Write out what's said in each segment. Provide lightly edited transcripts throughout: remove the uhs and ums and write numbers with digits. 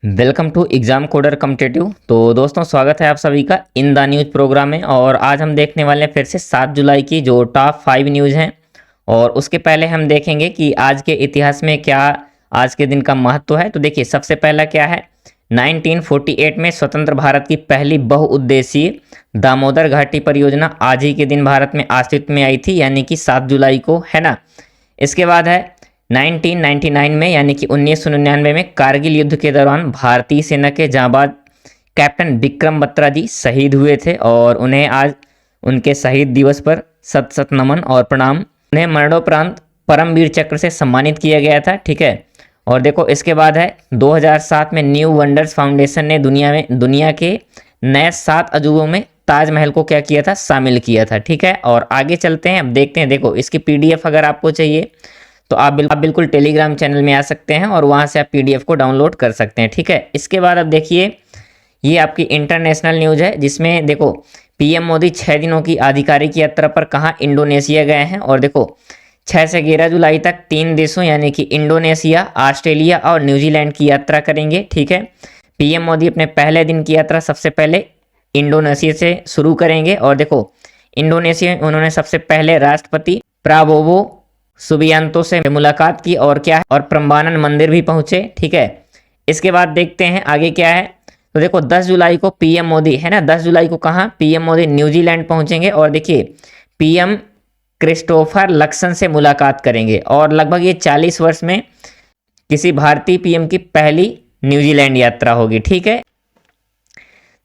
Welcome to exam coder competitive. तो दोस्तों, स्वागत है आप सभी का इन द न्यूज़ प्रोग्राम में। और आज हम देखने वाले हैं फिर से 7 जुलाई की जो टॉप 5 न्यूज़ हैं। और उसके पहले हम देखेंगे कि आज के इतिहास में क्या आज के दिन का महत्व है। तो देखिए, सबसे पहला क्या है, 1948 में स्वतंत्र भारत की पहली बहुउद्देशीय दामोदर घाटी परियोजना आज ही के दिन भारत में अस्तित्व में आई थी, यानी कि 7 जुलाई को, है ना। इसके बाद है 1999 में, यानी कि 1999 में कारगिल युद्ध के दौरान भारतीय सेना के जांबाज कैप्टन विक्रम बत्रा जी शहीद हुए थे और उन्हें आज उनके शहीद दिवस पर सत सत नमन और प्रणाम। उन्हें मरणोपरांत परमवीर चक्र से सम्मानित किया गया था, ठीक है। और देखो, इसके बाद है 2007 में न्यू वंडर्स फाउंडेशन ने दुनिया के नए 7 अजूबों में ताजमहल को क्या किया था, शामिल किया था, ठीक है। और आगे चलते हैं, अब देखते हैं। देखो, इसकी पीडीएफ अगर आपको चाहिए तो आप बिल्कुल टेलीग्राम चैनल में आ सकते हैं और वहाँ से आप पीडीएफ को डाउनलोड कर सकते हैं, ठीक है। इसके बाद अब देखिए, ये आपकी इंटरनेशनल न्यूज़ है जिसमें देखो पीएम मोदी 6 दिनों की आधिकारिक यात्रा पर कहाँ, इंडोनेशिया गए हैं। और देखो 6 से 11 जुलाई तक 3 देशों यानी कि इंडोनेशिया, ऑस्ट्रेलिया और न्यूजीलैंड की यात्रा करेंगे, ठीक है। पीएम मोदी अपने पहले दिन की यात्रा सबसे पहले इंडोनेशिया से शुरू करेंगे। और देखो, इंडोनेशिया में उन्होंने सबसे पहले राष्ट्रपति प्राबोवो सुबियांतो से मुलाकात की और क्या है, और प्रम्बानन मंदिर भी पहुंचे, ठीक है। इसके बाद देखते हैं आगे क्या है। तो देखो 10 जुलाई को पीएम मोदी, है ना, 10 जुलाई को कहाँ पीएम मोदी न्यूजीलैंड पहुंचेंगे और देखिए पीएम क्रिस्टोफर लक्सन से मुलाकात करेंगे। और लगभग ये 40 वर्ष में किसी भारतीय पीएम की पहली न्यूजीलैंड यात्रा होगी, ठीक है।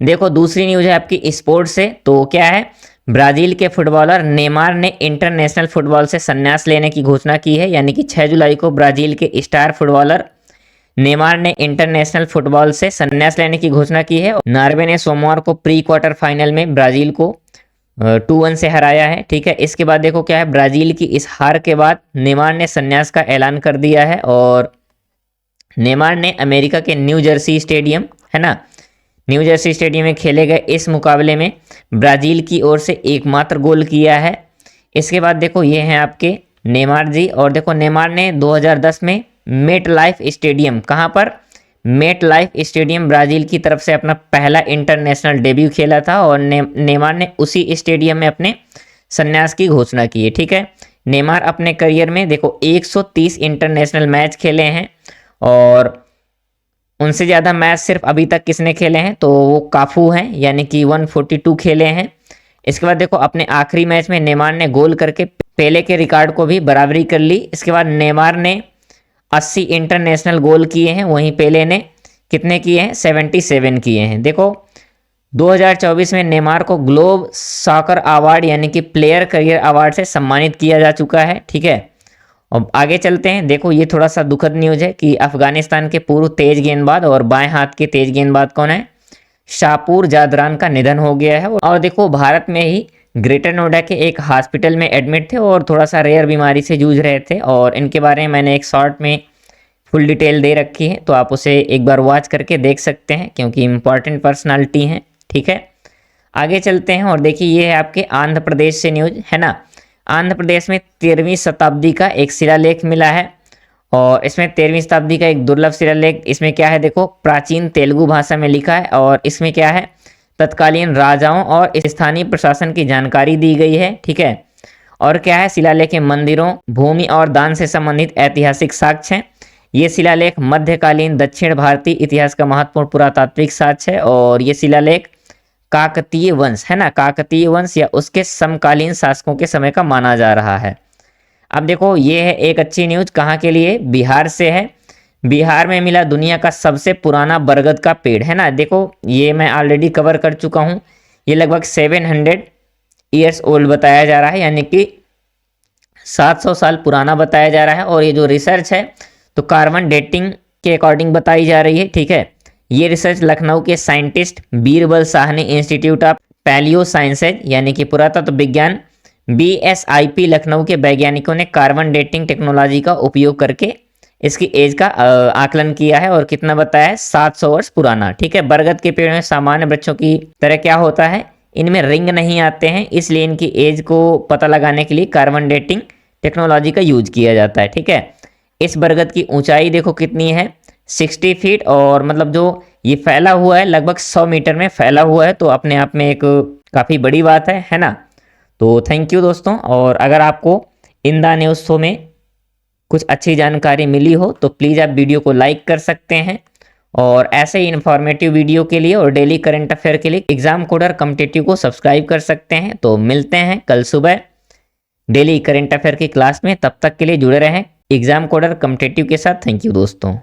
देखो दूसरी न्यूज है आपकी स्पोर्ट्स से। तो क्या है, ब्राजील के फुटबॉलर नेमार ने इंटरनेशनल फुटबॉल से संन्यास लेने की घोषणा की है, यानी कि 6 जुलाई को ब्राजील के स्टार फुटबॉलर नेमार ने इंटरनेशनल फुटबॉल से संन्यास लेने की घोषणा की है। नॉर्वे ने सोमवार को प्री क्वार्टर फाइनल में ब्राजील को 2-1 से हराया है, ठीक है। इसके बाद देखो क्या है, ब्राजील की इस हार के बाद नेमार ने संन्यास का ऐलान कर दिया है। और नेमार ने अमेरिका के न्यू जर्सी स्टेडियम, है ना, न्यू जर्सी स्टेडियम में खेले गए इस मुकाबले में ब्राजील की ओर से एकमात्र गोल किया है। इसके बाद देखो ये हैं आपके नेमार जी। और देखो नेमार ने 2010 में मेट लाइफ स्टेडियम, कहाँ पर, मेट लाइफ स्टेडियम ब्राजील की तरफ से अपना पहला इंटरनेशनल डेब्यू खेला था। और नेमार ने उसी स्टेडियम में अपने संन्यास की घोषणा की है, ठीक है। नेमार अपने करियर में देखो 130 इंटरनेशनल मैच खेले हैं और उनसे ज़्यादा मैच सिर्फ अभी तक किसने खेले हैं, तो वो काफू हैं, यानी कि 142 खेले हैं। इसके बाद देखो अपने आखिरी मैच में नेमार ने गोल करके पेले के रिकॉर्ड को भी बराबरी कर ली। इसके बाद नेमार ने 80 इंटरनेशनल गोल किए हैं, वहीं पेले ने कितने किए हैं, 77 किए हैं। देखो 2024 में नेमार को ग्लोब सॉकर अवार्ड यानी कि प्लेयर करियर अवार्ड से सम्मानित किया जा चुका है, ठीक है। अब आगे चलते हैं। देखो ये थोड़ा सा दुखद न्यूज़ है कि अफगानिस्तान के पूर्व तेज गेंदबाज और बाएं हाथ के तेज गेंदबाज कौन है, शाहपुर जादरान का निधन हो गया है। और देखो भारत में ही ग्रेटर नोएडा के एक हॉस्पिटल में एडमिट थे और थोड़ा सा रेयर बीमारी से जूझ रहे थे। और इनके बारे में मैंने एक शॉर्ट में फुल डिटेल दे रखी है, तो आप उसे एक बार वॉच करके देख सकते हैं क्योंकि इम्पॉर्टेंट पर्सनालिटी हैं, ठीक है। आगे चलते हैं और देखिए ये है आपके आंध्र प्रदेश से न्यूज़, है ना। आंध्र प्रदेश में 13वीं शताब्दी का एक शिलालेख मिला है और इसमें 13वीं शताब्दी का एक दुर्लभ शिलालेख, इसमें क्या है देखो, प्राचीन तेलुगु भाषा में लिखा है। और इसमें क्या है, तत्कालीन राजाओं और स्थानीय प्रशासन की जानकारी दी गई है, ठीक है। और क्या है, शिलालेख में मंदिरों, भूमि और दान से संबंधित ऐतिहासिक साक्ष्य हैं। ये शिलालेख मध्यकालीन दक्षिण भारतीय इतिहास का महत्वपूर्ण पुरातात्विक साक्ष्य है। और ये शिलालेख काकतीय वंश, है ना, काकतीय वंश या उसके समकालीन शासकों के समय का माना जा रहा है। अब देखो ये है एक अच्छी न्यूज़, कहाँ के लिए, बिहार से है। बिहार में मिला दुनिया का सबसे पुराना बरगद का पेड़, है ना। देखो ये मैं ऑलरेडी कवर कर चुका हूँ। ये लगभग 700 ईयर्स ओल्ड बताया जा रहा है, यानी कि 700 साल पुराना बताया जा रहा है। और ये जो रिसर्च है तो कार्बन डेटिंग के अकॉर्डिंग बताई जा रही है, ठीक है। ये रिसर्च लखनऊ के scientist Birbal Sahni institute of palaeo sciences यानी कि पुरातत्व विज्ञान BSIP लखनऊ के वैज्ञानिकों ने कार्बन डेटिंग टेक्नोलॉजी का उपयोग करके इसकी एज का आकलन किया है और कितना बताया है, 700 वर्ष पुराना, ठीक है। बरगद के पेड़ में सामान्य वृक्षों की तरह क्या होता है, इनमें रिंग नहीं आते हैं, इसलिए इनकी एज को पता लगाने के लिए कार्बन डेटिंग टेक्नोलॉजी का यूज किया जाता है, ठीक है। इस बरगद की ऊंचाई देखो कितनी है, 60 फीट, और मतलब जो ये फैला हुआ है लगभग 100 मीटर में फैला हुआ है, तो अपने आप में एक काफ़ी बड़ी बात है ना। तो थैंक यू दोस्तों, और अगर आपको इन द न्यूज़ शो में कुछ अच्छी जानकारी मिली हो तो प्लीज़ आप वीडियो को लाइक कर सकते हैं, और ऐसे ही इन्फॉर्मेटिव वीडियो के लिए और डेली करंट अफेयर के लिए एग्जाम कोडर कॉम्पिटिटिव को सब्सक्राइब कर सकते हैं। तो मिलते हैं कल सुबह डेली करंट अफेयर की क्लास में, तब तक के लिए जुड़े रहें एग्जाम कोडर कॉम्पिटिटिव के साथ। थैंक यू दोस्तों।